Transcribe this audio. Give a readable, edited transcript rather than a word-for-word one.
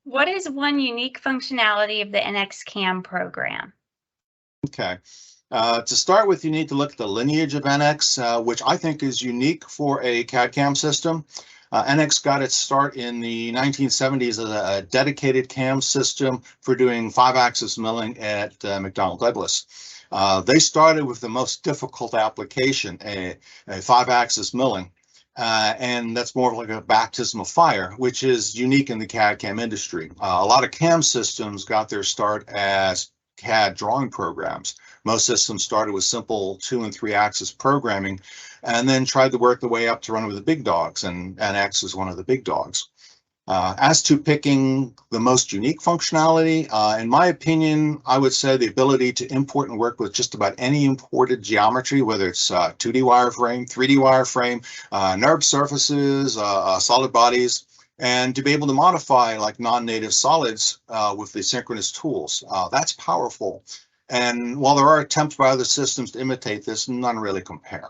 What is one unique functionality of the nxcam program? Okay. To start with, you need to look at the lineage of NX, which I think is unique for a CAD-CAM system. NX got its start in the 1970s as a dedicated CAM system for doing 5-axis milling at McDonnell Douglas. They started with the most difficult application, a 5-axis milling. And that's more like a baptism of fire, which is unique in the CAD-CAM industry. A lot of CAM systems got their start as CAD drawing programs. Most systems started with simple 2- and 3-axis programming and then tried to work their way up to run with the big dogs, and NX is one of the big dogs. As to picking the most unique functionality, in my opinion, I would say the ability to import and work with just about any imported geometry, whether it's 2D wireframe, 3D wireframe, NURB surfaces, solid bodies, and to be able to modify like non-native solids with the synchronous tools. That's powerful. And while there are attempts by other systems to imitate this, none really compare.